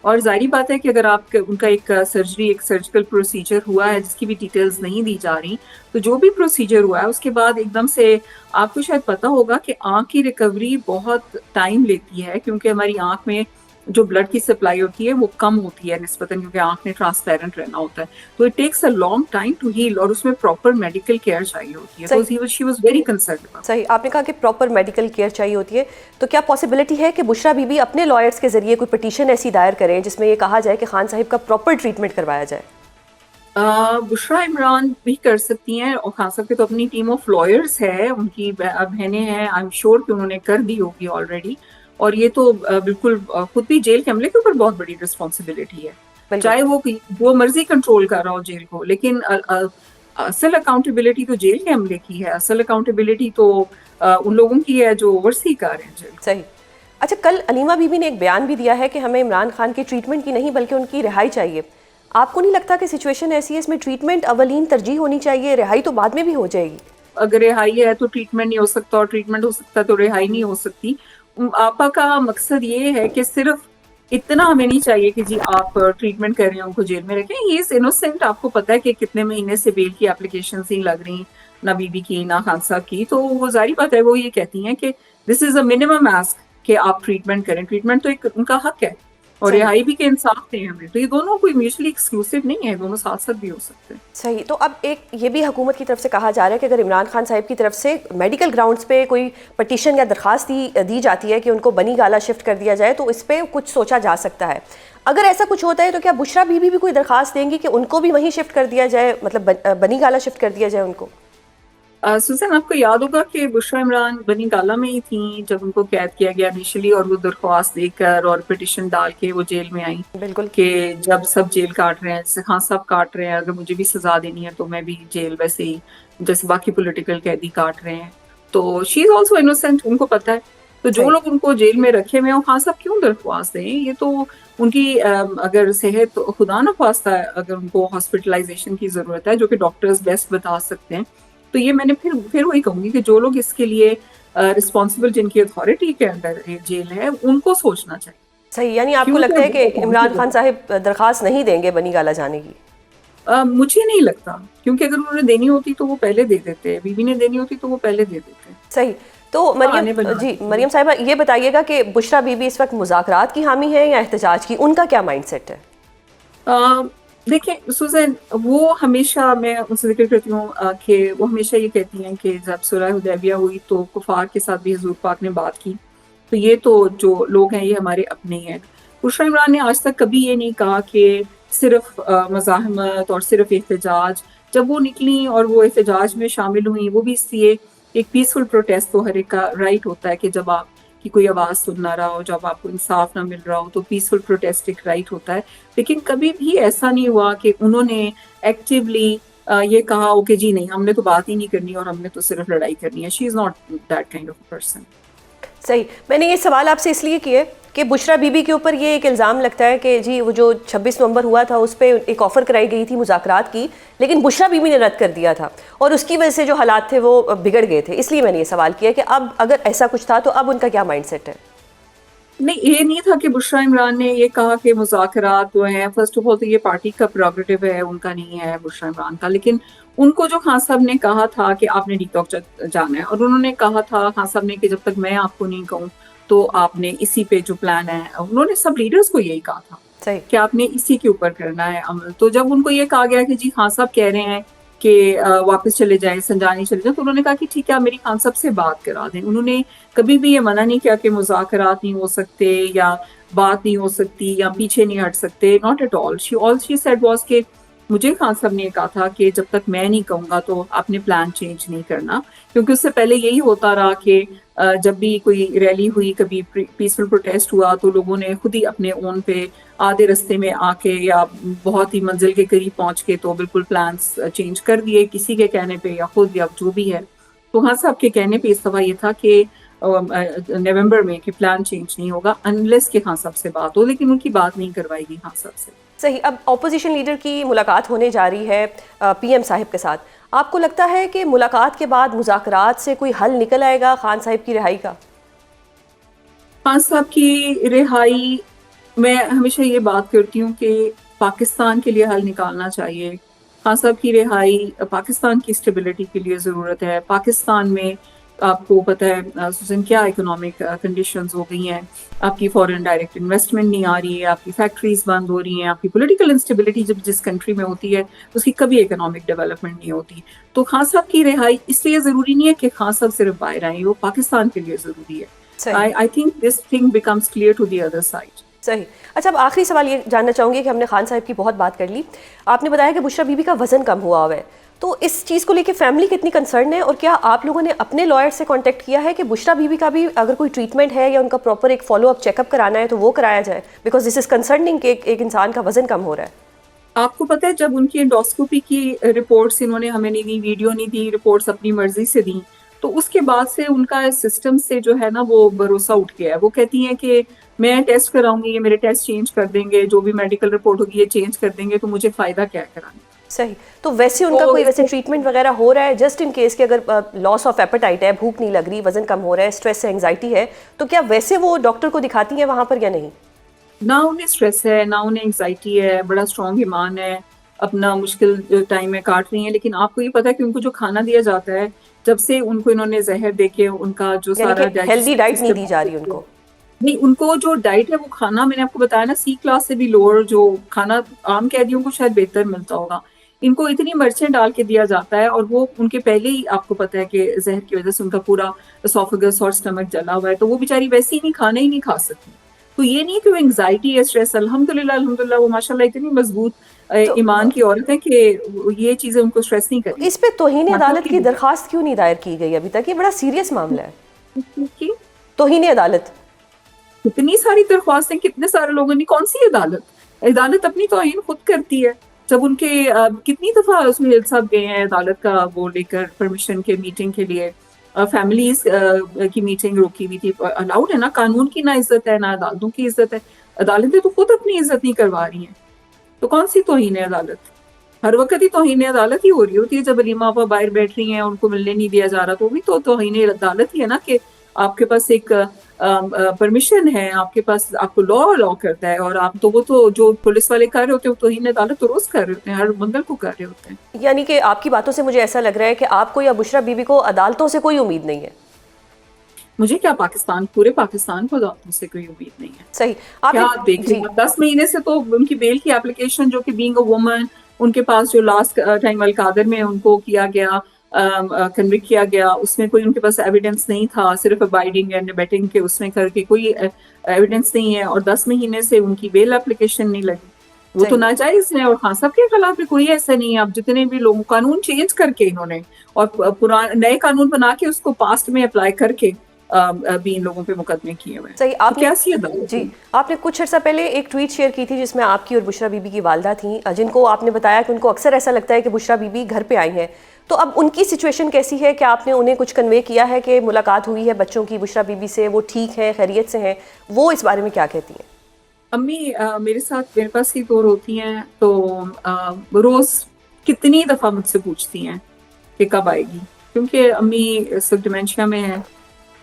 اور ظاہری بات ہے کہ اگر آپ ان کا ایک سرجری ایک سرجیکل پروسیجر ہوا ہے جس کی بھی ڈیٹیلز نہیں دی جا رہی، تو جو بھی پروسیجر ہوا ہے اس کے بعد ایک دم سے آپ کو شاید پتہ ہوگا کہ آنکھ کی ریکوری بہت ٹائم لیتی ہے، کیونکہ ہماری آنکھ میں جو بلڈ کی سپلائی ہوتی ہے وہ کم ہوتی ہے نسبتاً، کیونکہ آنکھ میں ٹرانسپیرنٹ رہنا ہوتا ہے، تو it takes a long time to heal, اور اس میں پراپر میڈیکل کیئر چاہیے ہوتی ہے. تو شی واز ویری کنسرنڈ. صحیح، آپ نے کہا کہ پراپر میڈیکل کیئر چاہیے ہوتی ہے، تو کیا پاسبلٹی ہے کہ بشریٰ بی بی اپنے لائرز کے ذریعے کوئی پٹیشن ایسی دائر کریں جس میں یہ کہا جائے کہ خان صاحب کا پراپر ٹریٹمنٹ کروایا جائے؟ بشریٰ عمران بھی کر سکتی ہیں، اور خان صاحب کی تو اپنی ٹیم آف لائرس ہے، ان کی بہنیں ہیں، آئی ایم شیور کہ انہوں نے کر دی ہوگی آلریڈی. اور یہ تو بالکل خود بھی جیل کے عملے کے اوپر بہت بڑی رسپانسبلٹی ہے، چاہے وہ مرضی کنٹرول کر رہا ہو جیل کو، لیکن اصل اکاؤنٹیبلٹی تو جیل کے عملے کی ہے، اصل اکاؤنٹیبلٹی تو ان لوگوں کی ہے جو اوورسی کر رہے ہیں جیل. صحیح. اچھا، کل علیمہ بی بی نے ایک بیان بھی دیا ہے کہ ہمیں عمران خان کی ٹریٹمنٹ کی نہیں بلکہ ان کی رہائی چاہیے. آپ کو نہیں لگتا کہ سچویشن ایسی ہے اس میں ٹریٹمنٹ اولین ترجیح ہونی چاہیے، رہائی تو بعد میں بھی ہو جائے گی؟ اگر رہائی ہے تو ٹریٹمنٹ نہیں ہو سکتا، اور ٹریٹمنٹ ہو سکتا تو رہائی نہیں ہو سکتی. آپا کا مقصد یہ ہے کہ صرف اتنا ہمیں نہیں چاہیے کہ جی آپ ٹریٹمنٹ کر رہے ہیں ان کو جیل میں رکھیں. ہی از انوسینٹ. آپ کو پتہ ہے کہ کتنے مہینے سے بیل کی اپلیکیشنز نہیں لگ رہی، نہ بی بی کی نہ خان صاحب کی. تو وہ ظاہری بات ہے وہ یہ کہتی ہیں کہ دس از اے منیمم آسک کہ آپ ٹریٹمنٹ کریں. ٹریٹمنٹ تو ایک ان کا حق ہے، اور رہائی بھی کہ انصاف دیں ہمیں. تو یہ دونوں کوئی میوچلی ایکسکلوسیو نہیں ہے، دونوں ساتھ ساتھ بھی ہو سکتے ہیں. صحیح. تو اب ایک یہ بھی حکومت کی طرف سے کہا جا رہا ہے کہ اگر عمران خان صاحب کی طرف سے میڈیکل گراؤنڈز پہ کوئی پٹیشن یا درخواست دی جاتی ہے کہ ان کو بنی گالا شفٹ کر دیا جائے تو اس پہ کچھ سوچا جا سکتا ہے. اگر ایسا کچھ ہوتا ہے تو کیا بشریٰ بی بی بھی کوئی درخواست دیں گی کہ ان کو بھی وہیں شفٹ کر دیا جائے، مطلب بنی گالا شفٹ کر دیا جائے ان کو؟ سوزن، آپ کو یاد ہوگا کہ بشریٰ عمران بنی گالا میں ہی تھیں جب ان کو قید کیا گیا انیشلی، اور وہ درخواست دے کر اور پٹیشن ڈال کے وہ جیل میں آئیں. بالکل. کہ جب سب جیل کاٹ رہے ہیں، جیسے خان صاحب کاٹ رہے ہیں، اگر مجھے بھی سزا دینی ہے تو میں بھی جیل ویسے ہی جیسے باقی پولیٹیکل قیدی کاٹ رہے ہیں. تو شی از آلسو انوسینٹ، ان کو پتہ ہے. تو جو لوگ ان کو جیل میں رکھے ہوئے ہیں، خان صاحب کیوں درخواست دیں؟ یہ تو ان کی اگر صحت خدا نہ خواستہ ہے، اگر ان کو ہاسپٹلائزیشن کی ضرورت ہے، جو کہ ڈاکٹرز بیسٹ بتا سکتے ہیں، تو یہ میں نے پھر وہی کہوں گی کہ جو لوگ اس کے لیے رسپانسبل، جن کی اتھارٹی کے انڈر جیل ہے، ان کو سوچنا چاہیے. صحیح. یعنی آپ کو لگتا ہے کہ عمران خان صاحب درخواست نہیں دیں گے بنی گالا جانے کی؟ مجھے نہیں لگتا، کیونکہ اگر انہوں نے دینی ہوتی تو وہ پہلے دے دیتے، بی بی نے دینی ہوتی تو وہ پہلے دے دیتے. صحیح. تو مریم صاحبہ یہ بتائیے گا کہ بشریٰ بی بی اس وقت مذاکرات کی حامی ہے یا احتجاج کی؟ ان کا کیا مائنڈ سیٹ ہے؟ دیکھیں سوزن، وہ ہمیشہ، میں ان سے ذکر کرتی ہوں کہ وہ ہمیشہ یہ کہتی ہیں کہ جب صلح حدیبیہ ہوئی تو کفار کے ساتھ بھی حضور پاک نے بات کی. تو یہ تو جو لوگ ہیں یہ ہمارے اپنے ہیں. بشریٰ عمران نے آج تک کبھی یہ نہیں کہا کہ صرف مزاحمت اور صرف احتجاج. جب وہ نکلیں اور وہ احتجاج میں شامل ہوئیں، وہ بھی اس لیے ایک پیسفل پروٹیسٹ تو ہر ایک کا رائٹ ہوتا ہے کہ جب آپ کی کوئی آواز سن نہ رہا ہو، جب آپ کو انصاف نہ مل رہا ہو، تو پیسفل پروٹیسٹ ایک رائٹ ہوتا ہے. لیکن کبھی بھی ایسا نہیں ہوا کہ انہوں نے ایکٹیولی یہ کہا ہو کہ جی نہیں، ہم نے تو بات ہی نہیں کرنی اور ہم نے تو صرف لڑائی کرنی ہے. She is not that kind of person. صحیح. میں نے یہ سوال آپ سے اس لیے کیے کہ بشریٰ بی بی کے اوپر یہ ایک الزام لگتا ہے کہ جی وہ جو 26 نومبر ہوا تھا اس پہ ایک آفر کرائی گئی تھی مذاکرات کی، لیکن بشریٰ بی بی نے رد کر دیا تھا، اور اس کی وجہ سے جو حالات تھے وہ بگڑ گئے تھے. اس لیے میں نے یہ سوال کیا کہ اب اگر ایسا کچھ تھا تو اب ان کا کیا مائنڈ سیٹ ہے؟ نہیں، یہ نہیں تھا کہ بشریٰ عمران نے یہ کہا کہ مذاکرات جو ہیں، فرسٹ آف آل تو یہ پارٹی کا پروگریٹو ہے، ان کا نہیں ہے بشریٰ عمران کا. لیکن ان کو جو خان صاحب نے کہا تھا کہ آپ نے ڈی ٹاک جانا ہے، اور انہوں نے کہا تھا خان صاحب نے کہ جب تک میں آپ کو نہیں کہوں تو آپ نے اسی پہ جو پلان ہے، انہوں نے سب لیڈرز کو یہی کہا تھا کہ آپ نے اسی کے اوپر کرنا ہے عمل. تو جب ان کو یہ کہا گیا کہ جی خان صاحب کہہ رہے ہیں کہ واپس چلے جائیں، سنجانی چلے جائیں، تو انہوں نے کہا کہ ٹھیک ہے آپ میری خان صاحب سے بات کرا دیں. انہوں نے کبھی بھی یہ منع نہیں کیا کہ مذاکرات نہیں ہو سکتے یا بات نہیں ہو سکتی یا پیچھے نہیں ہٹ سکتے. Not at all. All she said was کہ مجھے خان صاحب نے یہ کہا تھا کہ جب تک میں نہیں کہوں گا تو آپ نے پلان چینج نہیں کرنا. کیونکہ اس سے پہلے یہی ہوتا رہا کہ جب بھی کوئی ریلی ہوئی، کبھی پیسفل پروٹیسٹ ہوا، تو لوگوں نے خود ہی اپنے اون پہ آدھے رستے میں آ کے یا بہت ہی منزل کے قریب پہنچ کے تو بالکل پلانس چینج کر دیے، کسی کے کہنے پہ یا خود یا جو بھی ہے. تو خان صاحب کے کہنے پہ اس دفعہ یہ تھا کہ نومبر میں کہ پلان چینج نہیں ہوگا انلیس کہ خان صاحب سے بات ہو، لیکن ان کی بات نہیں کروائی گئی خان صاحب سے. صحیح. اب اپوزیشن لیڈر کی ملاقات ہونے جا رہی ہے پی ایم صاحب کے ساتھ. آپ کو لگتا ہے کہ ملاقات کے بعد مذاکرات سے کوئی حل نکل آئے گا خان صاحب کی رہائی کا؟ خان صاحب کی رہائی میں ہمیشہ یہ بات کرتی ہوں کہ پاکستان کے لیے حل نکالنا چاہیے. خان صاحب کی رہائی پاکستان کی اسٹیبلٹی کے لیے ضرورت ہے. پاکستان میں آپ کو پتہ ہے سوزن کیا اکنامک کنڈیشنز ہو گئی ہیں. آپ کی فورن ڈائریکٹ انویسٹمنٹ نہیں آ رہی ہے, آپ کی فیکٹریز بند ہو رہی ہیں, آپ کی پولیٹیکل انسٹیبلٹی جب جس کنٹری میں ہوتی ہے اس کی کبھی اکنامک ڈیولپمنٹ نہیں ہوتی. تو خان صاحب کی رہائی اس لیے ضروری نہیں ہے کہ خان صاحب صرف باہر آئیں, وہ پاکستان کے لیے ضروری ہے. صحیح. I think this thing becomes clear to the other side. صحیح. اچھا, اب آخری سوال یہ جاننا چاہوں گی کہ ہم نے خان صاحب کی بہت بات کر لی. آپ نے بتایا کہ بشرا بی بی کا وزن کم ہوا ہوا ہے, تو اس چیز کو لے کے فیملی کتنی کنسرن ہے, اور کیا آپ لوگوں نے اپنے لائر سے کانٹیکٹ کیا ہے کہ بشرا بی بی کا بھی اگر کوئی ٹریٹمنٹ ہے یا ان کا پراپر ایک فالو اپ چیک اپ کرانا ہے تو وہ کرایا جائے, بیکاز دس از کنسرننگ کہ ایک انسان کا وزن کم ہو رہا ہے. آپ کو پتہ ہے جب ان کی انڈوسکوپی کی رپورٹس انہوں نے ہمیں نہیں دی, ویڈیو نہیں دی, رپورٹس اپنی مرضی سے دیں, تو اس کے بعد سے ان کا سسٹم سے جو ہے نا وہ بھروسہ اٹھ گیا ہے. وہ کہتی ہیں کہ میں ٹیسٹ کراؤں گی, یہ میرے ٹیسٹ چینج کر دیں گے, جو بھی میڈیکل رپورٹ ہوگی یہ چینج کر دیں گے, تو مجھے فائدہ کیا ہے کرانے. صحیح. تو ویسے ان کا کوئی ویسے ٹریٹمنٹ وغیرہ ہو رہا ہے جسٹ ان کیس کہ اگر لاس آف ایپیٹائٹ ہے, بھوک نہیں لگ رہی, وزن کم ہو رہا ہے, اسٹریس ہے, انگزائٹی ہے, تو کیا ویسے وہ ڈاکٹر کو دکھاتی ہیں وہاں پر یا نہیں؟ نہ انہیں اسٹریس ہے, نہ انہیں انگزائٹی ہے, بڑا اسٹرانگ ایمان ہے, اپنا مشکل ٹائم میں کاٹ رہی ہیں. لیکن آپ کو یہ پتا ہے کہ ان کو جو کھانا دیا جاتا ہے, جب سے ان کو انہوں نے زہر دے کے ان کا جو سارا یعنی کہ ہیلدی ڈائٹ نہیں دی جا رہی ان کو. نہیں, ان کو جو ڈائٹ ہے وہ کھانا میں نے آپ کو بتایا نا سی کلاس سے بھی لوور جو کھانا عام قیدیوں کو شاید بہتر ملتا ہوگا, ان کو اتنی مرچیں ڈال کے دیا جاتا ہے, اور وہ ان کے پہلے ہی آپ کو پتا ہے کہ زہر کی وجہ سے ان کا پورا اسوفیگس اور اسٹمک جلا ہوا ہے, تو وہ بیچاری ویسے ہی نہیں کھانا ہی نہیں کھا سکتی. تو یہ نہیں کہ وہ انگزائٹی ہے, اسٹریس, الحمدللہ وہ ماشاءاللہ اتنی مضبوط ایمان کی عورت ہے کہ یہ چیزیں ان کو اسٹریس نہیں کرتی. اس پہ توہین عدالت کی درخواست کیوں نہیں دائر کی گئی ابھی تک؟ یہ بڑا سیریس معاملہ ہے. توہین عدالت اتنی ساری درخواستیں کتنے سارے لوگوں نے, کون سی عدالت اپنی توہین خود کرتی ہے. جب ان کے کتنی دفعہ سہیل صاحب گئے ہیں عدالت کا وہ لے کر پرمیشن کے میٹنگ کے لیے, فیملیز کی میٹنگ روکی ہوئی تھی. الاؤڈ ہے نا, قانون کی نہ عزت ہے نہ عدالتوں کی عزت ہے. عدالتیں تو خود اپنی عزت نہیں کروا رہی ہیں, تو کون سی توہین عدالت؟ ہر وقت ہی توہین عدالت ہی ہو رہی ہوتی ہے. جب علیمہ آپا باہر بیٹھ رہی ہیں, ان کو ملنے نہیں دیا جا رہا, تو بھی تو توہین عدالت ہی ہے نا, کہ آپ کے پاس ایک پرمیشن ہے, آپ کے پاس, آپ کو لا کرتا ہے, اور آپ تو وہ تو جو پولیس والے کر رہے ہوتے ہیں وہ توہین عدالت تو روز کر رہے ہوتے ہیں, ہر منگل کو کر رہے ہوتے ہیں. یعنی کہ آپ کی باتوں سے مجھے ایسا لگ رہا ہے کہ آپ کو یا بشرا بی بی کو عدالتوں سے کوئی امید نہیں ہے. مجھے کیا, پورے پاکستان کو عدالتوں سے کوئی امید نہیں ہے. صحیح. کیا دیکھ رہی 10 مہینے سے تو ان کی بیل کی اپلیکیشن جو کہ بینگ اے وومن, ان کے پاس جو لاسٹ ٹائم القادر میں ان کو کیا گیا, کنوکٹ کیا گیا, اس میں کوئی ان کے پاس ایویڈنس نہیں تھا, صرف ابائڈنگ اینڈ بیٹنگ کے اس میں کر کے کوئی ایویڈنس نہیں ہے, اور 10 مہینے سے ان کی بیل اپلیکیشن نہیں لگی. وہ تو ناجائز ہے. اور خان صاحب کے خلاف بھی کوئی ایسا نہیں ہے. اب جتنے بھی لوگ قانون چینج کر کے انہوں نے, اور نئے قانون بنا کے اس کو پاسٹ میں اپلائی کر کے بھی ان لوگوں پہ مقدمے کیے ہوئے. صحیح. آپ نے جی آپ نے کچھ عرصہ پہلے ایک ٹویٹ شیئر کی تھی جس میں آپ کی اور بشرا بی بی کی والدہ تھیں, جن کو آپ نے بتایا کہ ان کو اکثر ایسا لگتا ہے کہ بشرا بی بی گھر پہ آئی ہیں. تو اب ان کی سچویشن کیسی ہے؟ کہ آپ نے انہیں کچھ کنوے کیا ہے کہ ملاقات ہوئی ہے بچوں کی بشرا بی بی سے, وہ ٹھیک ہیں, خیریت سے ہیں, وہ اس بارے میں کیا کہتی ہیں؟ امی میرے ساتھ میرے پاس ہی دور ہوتی ہیں, تو روز کتنی دفعہ مجھ سے پوچھتی ہیں کہ کب آئے گی, کیونکہ امی اس وقت ڈیمنشیا میں ہے.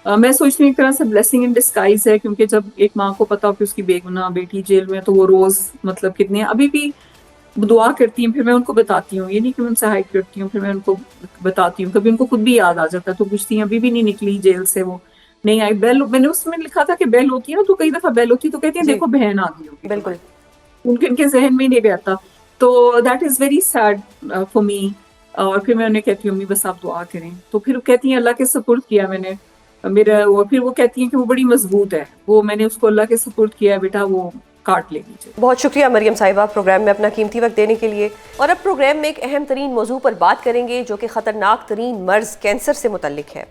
میں سوچتی ہوں ایک طرح سے بلیسنگ ان ڈسکائز ہے, کیونکہ جب ایک ماں کو پتا ہو کہ اس کی بے گناہ بیٹی جیل میں, تو وہ روز مطلب کتنے ابھی بھی دعا کرتی ہیں. پھر میں ان کو بتاتی ہوں, یہ نہیں کہ میں ان سے ہائڈ کرتی ہوں, پھر میں ان کو بتاتی ہوں. کبھی ان کو خود بھی یاد آ جاتا ہے تو پوچھتی ہیں ابھی بھی نہیں نکلی جیل سے, وہ نہیں آئی. بیل میں نے اس میں لکھا تھا کہ بیل ہوتی ہے نا, تو کئی دفعہ بیل ہوتی ہے تو کہتی ہیں دیکھو بہن آ گئی ہوگی. بالکل ان کے ذہن میں نہیں رہتا, تو that is very sad for me. اور پھر میں انہیں کہتی ہوں امی بس آپ دعا کریں, تو پھر کہتی ہیں اللہ کے سپرد کیا میں نے میرا, پھر وہ کہتی ہیں کہ وہ بڑی مضبوط ہے, وہ میں نے اس کو اللہ کے سپرد کیا ہے, بیٹا وہ کاٹ لے گی. بہت شکریہ مریم صاحبہ پروگرام میں اپنا قیمتی وقت دینے کے لیے. اور اب پروگرام میں ایک اہم ترین موضوع پر بات کریں گے جو کہ خطرناک ترین مرض کینسر سے متعلق ہے.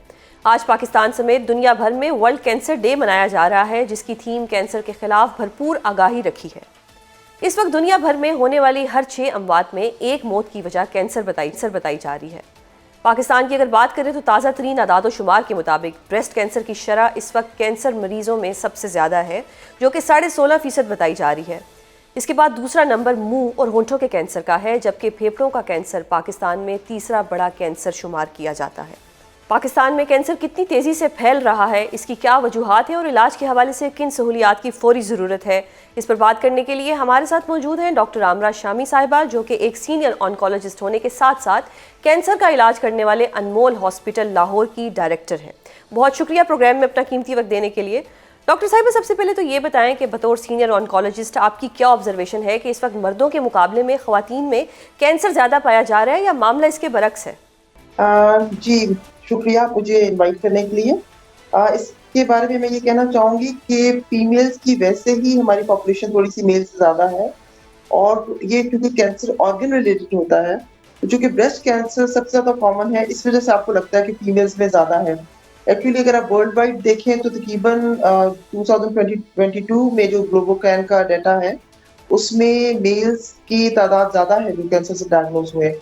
آج پاکستان سمیت دنیا بھر میں ورلڈ کینسر ڈے منایا جا رہا ہے, جس کی تھیم کینسر کے خلاف بھرپور آگاہی رکھی ہے. اس وقت دنیا بھر میں ہونے والی ہر 6 اموات میں ایک موت کی وجہ کینسر بتائی جا رہی ہے. پاکستان کی اگر بات کریں تو تازہ ترین اعداد و شمار کے مطابق بریسٹ کینسر کی شرح اس وقت کینسر مریضوں میں سب سے زیادہ ہے, جو کہ 16.5% بتائی جا رہی ہے. اس کے بعد دوسرا نمبر منہ اور ہونٹوں کے کینسر کا ہے, جبکہ پھیپھڑوں کا کینسر پاکستان میں تیسرا بڑا کینسر شمار کیا جاتا ہے. پاکستان میں کینسر کتنی تیزی سے پھیل رہا ہے، اس کی کیا وجوہات ہیں اور علاج کے حوالے سے کن سہولیات کی فوری ضرورت ہے، اس پر بات کرنے کے لیے ہمارے ساتھ موجود ہیں ڈاکٹر عامرہ شامی صاحبہ، جو کہ ایک سینئر آنکولوجسٹ ہونے کے ساتھ ساتھ کینسر کا علاج کرنے والے انمول ہاسپٹل لاہور کی ڈائریکٹر ہیں۔ بہت شکریہ پروگرام میں اپنا قیمتی وقت دینے کے لیے۔ ڈاکٹر صاحبہ، سب سے پہلے تو یہ بتائیں کہ بطور سینئر آنکولوجسٹ آپ کی کیا آبزرویشن ہے کہ اس وقت مردوں کے مقابلے میں خواتین میں کینسر زیادہ پایا جا رہا ہے یا معاملہ اس کے برعکس ہے؟ جی شکریہ مجھے انوائٹ کرنے کے لیے۔ اس کے بارے میں یہ کہنا چاہوں گی کہ فیمیلز کی ویسے ہی ہماری پاپولیشن تھوڑی سی میل سے زیادہ ہے، اور یہ کیونکہ کینسر آرگن ریلیٹڈ ہوتا ہے، چونکہ بریسٹ کینسر سب سے زیادہ کامن ہے، اس وجہ سے آپ کو لگتا ہے کہ فیمیلز میں زیادہ ہے۔ ایکچولی اگر آپ ورلڈ وائڈ دیکھیں تو تقریباً 2022 میں جو گلوبوکین کا ڈیٹا ہے اس میں میلز کی تعداد زیادہ ہے جو کینسر سے ڈائگنوز ہوئے۔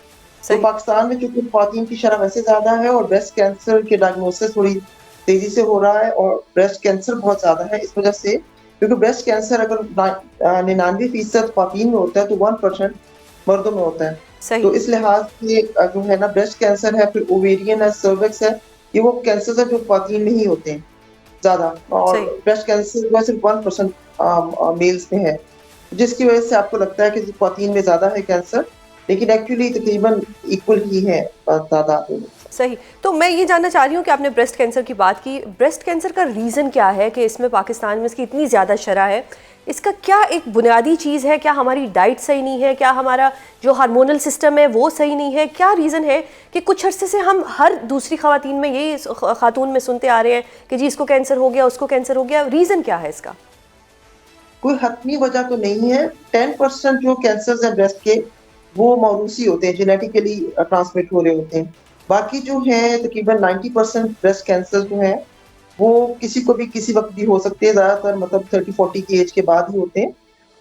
تو پاکستان میں چونکہ خواتین کی شرح ویسے زیادہ ہے اور بریسٹ کینسر کے ڈائگنوسس تھوڑی تیزی سے ہو رہا ہے، اور بریسٹ کینسر بہت زیادہ ہے اس وجہ سے، کیونکہ بریسٹ کینسر اگر 99% خواتین میں ہوتا ہے تو 1% مردوں میں ہوتا ہے۔ تو اس لحاظ سے جو ہے نا بریسٹ کینسر ہے، پھر اوویرین ہے، سروکس ہے، یہ وہ کینسر ہے جو خواتین میں ہی ہوتے ہیں زیادہ، اور بریسٹ کینسر جو ہے صرف 1% میلز میں ہے، جس کی وجہ سے آپ کو لگتا ہے کہ خواتین میں زیادہ ہے کینسر، لیکن ایکچولی تقریباً ایکول ہی ہے تعداد میں۔ صحیح، تو میں یہ جاننا چاہ رہی ہوں کہ آپ نے بریسٹ کینسر کی بات کی، بریسٹ کینسر کا ریزن کیا ہے کہ اس میں پاکستان میں اس کی اتنی زیادہ شرح ہے؟ اس کا کیا ایک بنیادی چیز ہے؟ کیا ہماری ڈائٹ صحیح نہیں ہے؟ کیا ہمارا جو ہارمونل سسٹم ہے وہ صحیح نہیں ہے؟ کیا ریزن ہے کہ کچھ عرصے سے ہم ہر دوسری خواتین میں یہی خاتون میں سنتے آ رہے ہیں کہ جی اس کو کینسر ہو گیا، اس کو کینسر ہو گیا؟ ریزن کیا ہے اس کا؟ کوئی حتمی وجہ تو نہیں ہے۔ 10% جو کینسرز ہیں بریسٹ کے وہ موروثی ہوتے ہیں، جینیٹیکلی ٹرانسمٹ ہو رہے ہوتے ہیں، باقی جو ہیں تقریباً 90% بریسٹ کینسر جو ہیں وہ کسی کو بھی کسی وقت بھی ہو سکتے ہیں، زیادہ تر مطلب 30-40 کی ایج کے بعد ہی ہوتے ہیں۔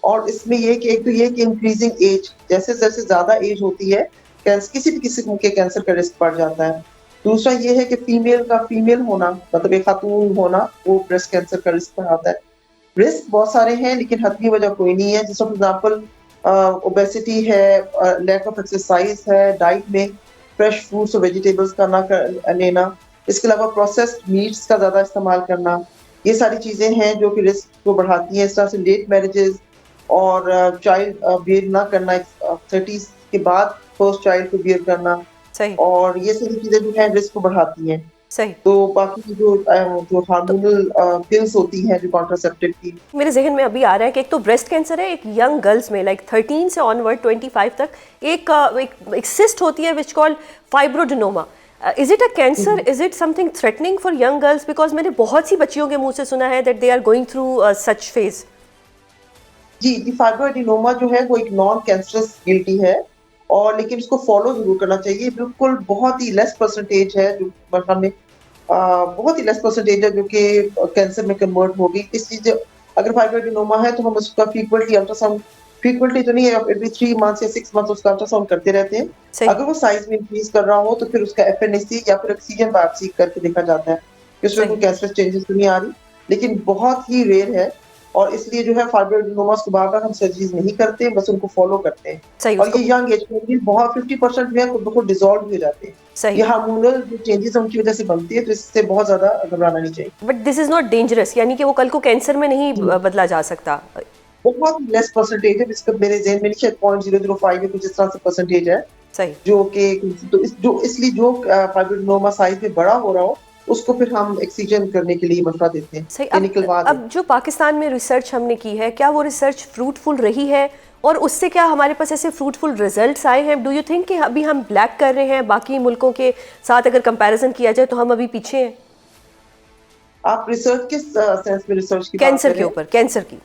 اور اس میں یہ کہ ایک تو یہ کہ انکریزنگ ایج، جیسے جیسے زیادہ ایج ہوتی ہے کسی بھی قسم کے کینسر کا رسک بڑھ جاتا ہے۔ دوسرا یہ ہے کہ فیمیل ہونا، مطلب ایک خاتون ہونا، وہ بریسٹ کینسر کا رسک بڑھاتا ہے۔ رسک بہت سارے ہیں لیکن حتمی وجہ کوئی نہیں ہے، جیسے فار ایگزامپل اوبیسٹی ہے، لیک آف ایکسرسائز ہے، ڈائٹ میں فریش فروٹس اور ویجیٹیبلس کا نہ لینا، اس کے علاوہ پروسیسڈ میٹس کا زیادہ استعمال کرنا، یہ ساری چیزیں ہیں جو کہ رسک کو بڑھاتی ہیں۔ اس طرح سے لیٹ میرجز اور چائلڈ بیئر نہ کرنا، 30s کے بعد فرسٹ چائلڈ کو بیئر کرنا، اور یہ ساری چیزیں جو ہیں رسک کو بڑھاتی ہیں۔ صحیح۔ تو باقی جو ہارمونل پلز ہوتی ہیں جو کانٹراسیپٹیو کی، میرے ذہن میں ابھی آ رہا ہے کہ ایک تو بریسٹ کینسر ہے، ایک ینگ گرلز میں لائک 13 سے آنورڈ 25 تک ایک سسٹ ہوتی ہے which call fibroadenoma. Is it a cancer? Is it something threatening for young girls? Because میں نے بہت سی بچیوں کے منہ سے سنا ہے that they are going through such phase. جی فائبروڈینوما جو ہے وہ ایک نان کینسرس گلٹی ہے، اور لیکن اس کو فالو ضرور کرنا چاہیے۔ بالکل بہت ہی لیس پرسنٹیج ہے جو میں بہت ہی لیس پرسنٹیج ہے جو کہ کینسر میں کنورٹ ہوگی۔ اس لیے اگر فائبروڈینوما ہے تو ہم اس کا فریکوینٹلی الٹرا ساؤنڈ، فریکوینٹلی تو نہیں ہے، ایوری 3 months یا 6 months اس کا الٹرا ساؤنڈ کرتے رہتے ہیں۔ اگر وہ سائز میں انکریز کر رہا ہو تو پھر اس کا FNAC یا پھر آکسیجن بایوپسی کر کے دیکھا جاتا ہے کہ اس میں کوئی کینسر چینجز تو نہیں آ رہی، لیکن بہت ہی ریئر ہے، اور اس لیے جو ہے فائبروڈینوماس کو بار بار ہم سرجریز نہیں کرتے، بس ان کو فالو کرتے ہیں۔ اور یہ ینگ ایج میں بھی بہت 50% جو ہے بالکل ڈیزالو بھی ہو جاتے ہیں۔ یہ ہارمونل جو چینجز ان کی وجہ سے بنتی ہے، تو اس سے بہت زیادہ گھبرانا نہیں چاہیے۔ But this is not dangerous, یعنی کہ وہ کل کو کینسر میں نہیں بدلا جا سکتا؟ بہت لیس پرسنٹیج ہے، اس کا میرے ذہن میں نہیں، شاید 0.005 یا کچھ اس طرح سے پرسنٹیج ہے، جو کہ اس لیے جو فائبروڈینوما سائز میں بڑا ہو رہا ہو اس کو پھر ہم ایکسیجن کرنے کے لیے مشورہ دیتے ہیں۔ اب جو پاکستان میں ریسرچ ہم نے کی ہے، کیا وہ ریسرچ فروٹفل رہی ہے، اور اس سے کیا ہمارے پاس ایسے فروٹفل ریزلٹس آئے ہیں؟ ڈو یو تھنک کہ ابھی ہم بلیک کر رہے ہیں باقی ملکوں کے ساتھ؟ اگر کمپیریزن کیا جائے تو ہم ابھی پیچھے ہیں۔ آپ ریسرچ کس سینس میں ریسرچ کی بات کینسر کے اوپر؟ کینسر کی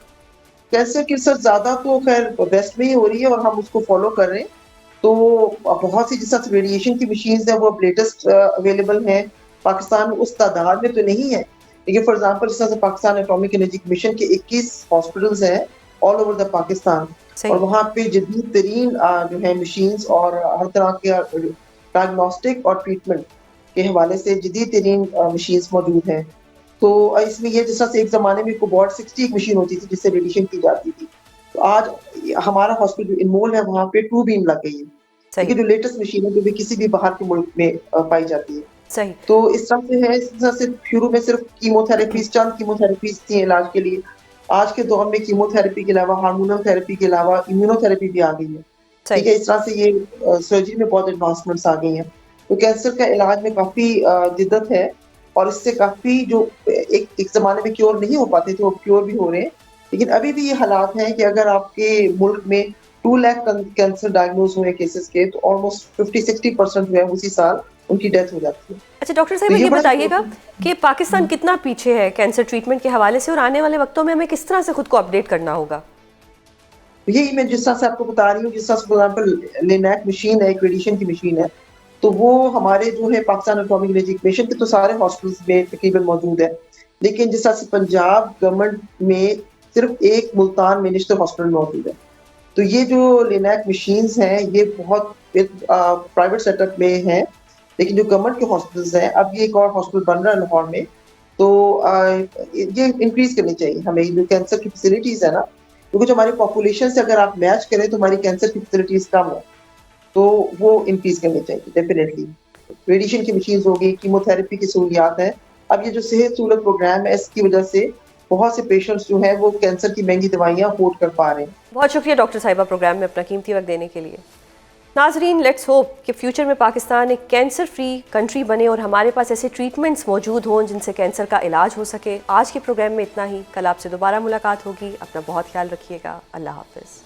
ریسرچ زیادہ تو خیر ویسٹ میں ہی ہو رہی ہے، اور ہم اس کو فالو کر رہے ہیں۔ تو بہت سی جس طرح ریڈیشن کی مشینز ہیں وہ اب لیٹسٹ اویلیبل ہیں پاکستان میں، اس تعداد میں تو نہیں ہے، لیکن فار ایگزامپل جس طرح سے پاکستان ایٹامک انرجی کمیشن کے 21 ہاسپٹلز ہیں آل اوور دا پاکستان، اور وہاں پہ جدید ترین جو ہے مشینز اور ہر طرح کے ڈائگنوسٹک اور ٹریٹمنٹ کے حوالے سے جدید ترین مشینز موجود ہیں۔ تو اس میں یہ جس طرح سے ایک زمانے میں کوبالٹ 60 ایک مشین ہوتی تھی جس سے ریڈیشن کی جاتی تھی، تو آج ہمارا ہاسپٹل جو انمول ہے وہاں پہ 2 بیم لگ گئی ہے، جو لیٹسٹ مشین ہے جو بھی کسی بھی باہر کے ملک میں پائی جاتی ہے۔ صحیح. تو اس طرح سے ہے، اس طرح سے شروع میں صرف کیموتھراپیز، چند کیموتھراپیز تھیں علاج کے لیے. آج کے دور میں کیموتھراپی کے علاوہ ہارمونل تھراپی کے علاوہ امیونوتھراپی بھی آ گئی ہے. ٹھیک صحیح. ہے، اس طرح سے یہ سرجری میں بہت ایڈوانسمنٹس آ گئی ہیں. تو کینسر کا علاج میں کافی جدت ہے، اور اس سے کافی جو ایک زمانے میں کیور نہیں ہو پاتے تھے وہ کیور بھی ہو رہے ہیں. لیکن ابھی بھی یہ حالات ہیں کہ اگر آپ کے ملک میں 2 لاکھ کینسر ڈائگنوز ہوئے کیسز کے، تو آلموسٹ 50-60% جو ہے اسی سال ان کی ڈیتھ ہو جاتی ہے. اچھا ڈاکٹر تو صاحبہ یہ بڑا بتائیے گا کہ پاکستان کتنا پیچھے ہے کینسر ٹریٹمنٹ کے حوالے سے، اور آنے والے وقتوں میں ہمیں کس طرح سے خود کو اپڈیٹ کرنا ہوگا؟ یہی میں جس طرح سے آپ کو بتا رہی ہوں، جس طرح سے فار ایگزامپل لینیک مشین ہے، ایک ریڈیشن کی مشین ہے، تو وہ ہمارے جو ہے پاکستان اٹامک انرجی کمیشن کے تو سارے ہاسپٹلس میں تقریباً موجود ہے. لیکن جس طرح سے پنجاب گورنمنٹ میں صرف ایک ملتان منسٹر ہاسپٹل موجود ہے. تو یہ جو لینیک مشینز ہیں یہ بہت پرائیویٹ سیٹ اپ میں ہیں، لیکن جو گورنمنٹ کے ہاسپٹلس ہیں، اب یہ ایک اور ہاسپٹل بن رہا ہے لاہور میں، تو یہ انکریز کرنی چاہیے ہمیں. جو کینسر کی فیسلٹیز ہے نا، کیونکہ جو ہماری پاپولیشن سے اگر آپ میچ کریں تو ہماری کینسر کی فیسلٹیز کم ہے، تو وہ انکریز کرنی چاہیے ڈیفینیٹلی. ریڈیشن کی مشینز ہوگی، کیموتھراپی کی سہولیات ہیں. اب یہ جو صحت سہولت پروگرام ہے، اس کی وجہ سے بہت سے پیشنٹس جو ہیں وہ کینسر کی مہنگی دوائیاں افورڈ کر پا رہے ہیں. بہت شکریہ ڈاکٹر صاحبہ پروگرام میں اپنا قیمتی وقت دینے کے لیے. ناظرین، لیٹس ہوپ کہ فیوچر میں پاکستان ایک کینسر فری کنٹری بنے اور ہمارے پاس ایسے ٹریٹمنٹس موجود ہوں جن سے کینسر کا علاج ہو سکے. آج کے پروگرام میں اتنا ہی. کل آپ سے دوبارہ ملاقات ہوگی. اپنا بہت خیال رکھیے گا. اللہ حافظ.